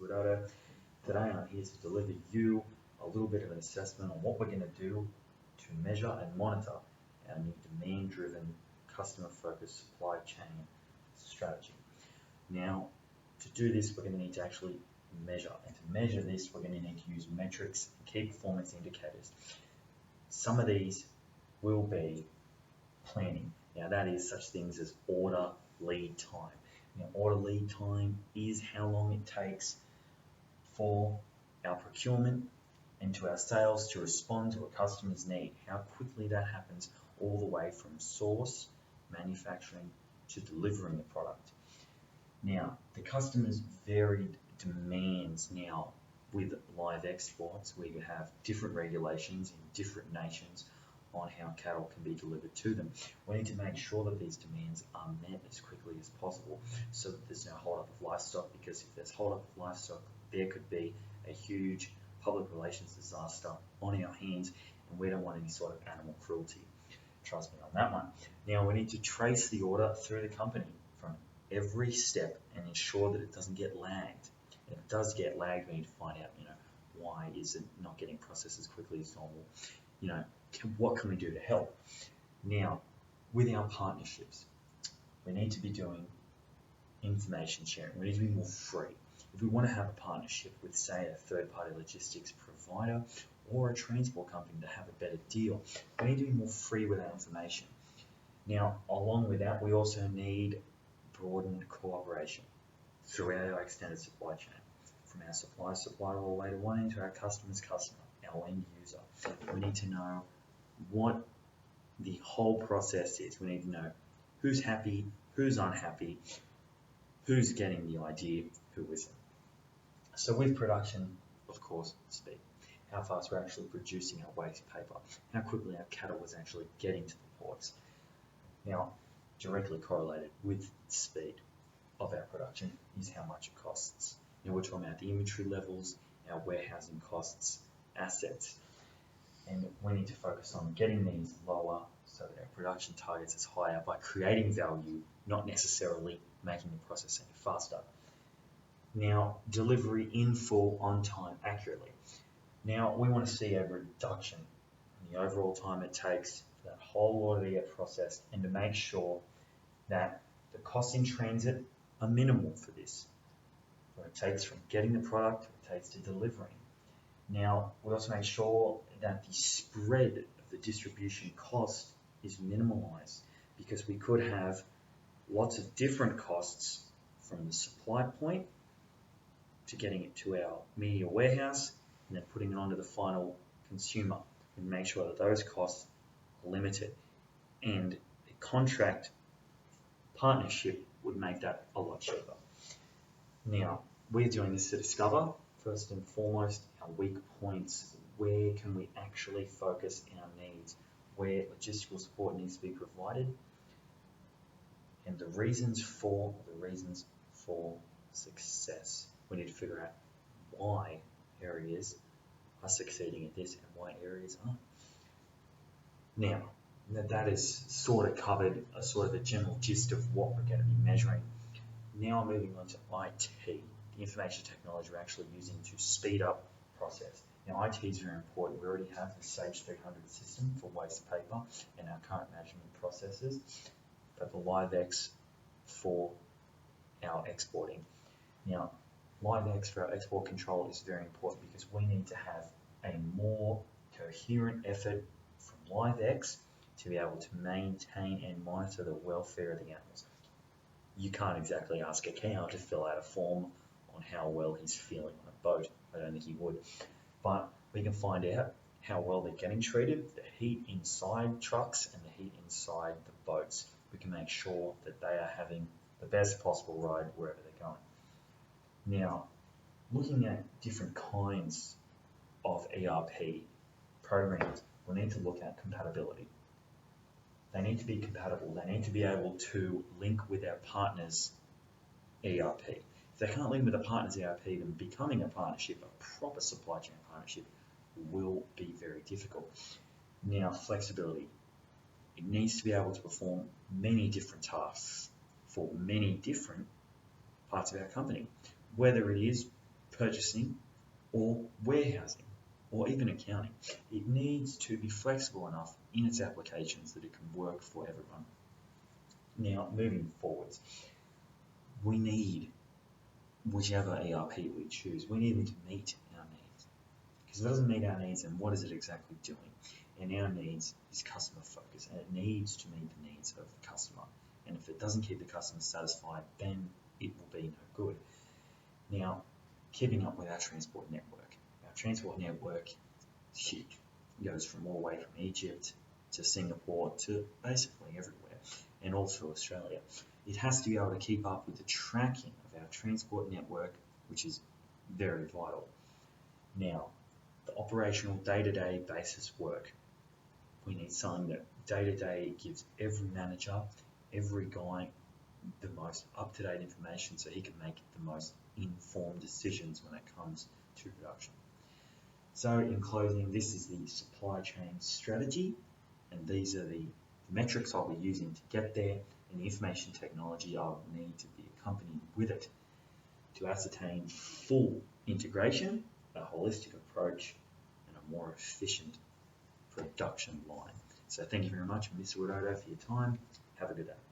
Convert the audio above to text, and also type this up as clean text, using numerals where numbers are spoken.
Widodo. Today I'm here to deliver you a little bit of an assessment on what we're going to do to measure and monitor our new demand-driven, customer-focused supply chain strategy. Now, to do this, we're going to need to actually measure. And to measure this, we're going to need to use metrics and key performance indicators. Some of these will be planning. Now, that is such things as order lead time. Now, order lead time is how long it takes for our procurement and to our sales to respond to a customer's need, how quickly that happens all the way from source, manufacturing, to delivering the product. Now, the customer's varied demands now with live exports, where you have different regulations in different nations on how cattle can be delivered to them. We need to make sure that these demands are met as quickly as possible so that there's no hold-up of livestock, because if there's hold-up of livestock, there could be a huge public relations disaster on our hands, and we don't want any sort of animal cruelty. Trust me on that one. Now, we need to trace the order through the company from every step and ensure that it doesn't get lagged. If it does get lagged, we need to find out, why is it not getting processed as quickly as normal? What can we do to help? Now, with our partnerships, we need to be doing information sharing. We need to be more free. If we want to have a partnership with, say, a third-party logistics provider or a transport company to have a better deal, we need to be more free with our information. Now, along with that, we also need broadened cooperation throughout our extended supply chain, from our supplier all the way to one end to our customer's customer, our end user. We need to know what the whole process is. We need to know who's happy, who's unhappy, who's getting the idea, who isn't. So with production, of course, speed. How fast we're actually producing our waste paper, how quickly our cattle is actually getting to the ports. Now, directly correlated with speed of our production is how much it costs. We're talking about the inventory levels, our warehousing costs, assets, and we need to focus on getting these lower so that our production targets is higher by creating value, not necessarily making the process any faster. Now, delivery in full, on time, accurately. Now, we want to see a reduction in the overall time it takes for that whole order to get processed, and to make sure that the costs in transit are minimal for this. What it takes from getting the product, what it takes to delivering. Now, we also make sure that the spread of the distribution cost is minimalized, because we could have lots of different costs from the supply point to getting it to our media warehouse and then putting it onto the final consumer, and make sure that those costs are limited. And a contract partnership would make that a lot cheaper. Now, we're doing this to discover, first and foremost, our weak points. Where can we actually focus our needs? Where logistical support needs to be provided? And the reasons for success. We need to figure out why areas are succeeding at this and why areas aren't. Now, that is sort of covered a sort of a general gist of what we're going to be measuring. Now I'm moving on to IT, the information technology we're actually using to speed up process. Now, IT is very important. We already have the Sage 300 system for waste paper and our current management processes, but the LiveX for our exporting. Now, LiveX for our export control is very important, because we need to have a more coherent effort from LiveX to be able to maintain and monitor the welfare of the animals. You can't exactly ask a cow to fill out a form on how well he's feeling on a boat. I don't think he would. But we can find out how well they're getting treated, the heat inside trucks and the heat inside the boats. We can make sure that they are having the best possible ride wherever they're going. Now, looking at different kinds of ERP programs, we need to look at compatibility. They need to be compatible. They need to be able to link with our partners' ERP. If they can't link with a partner's ERP, then becoming a partnership, a proper supply chain partnership, will be very difficult. Now, flexibility. It needs to be able to perform many different tasks for many different parts of our company, whether it is purchasing, or warehousing, or even accounting. It needs to be flexible enough in its applications that it can work for everyone. Now, moving forwards, we need, whichever ERP we choose, we need them to meet our needs. Because if it doesn't meet our needs, then what is it exactly doing? And our needs is customer focus, and it needs to meet the needs of the customer. And if it doesn't keep the customer satisfied, then it will be no good. Now, keeping up with our transport network. Our transport network is huge. It goes from all the way from Egypt to Singapore to basically everywhere, and all through Australia. It has to be able to keep up with the tracking of our transport network, which is very vital. Now, the operational day-to-day basis work. We need something that day-to-day gives every manager, every guy, the most up-to-date information so he can make the most informed decisions when it comes to production. So in closing, this is the supply chain strategy, and these are the metrics I'll be using to get there, and the information technology I will need to be accompanied with it to ascertain full integration, a holistic approach, and a more efficient production line. So thank you very much, Mr. Widodo, for your time. Have a good day.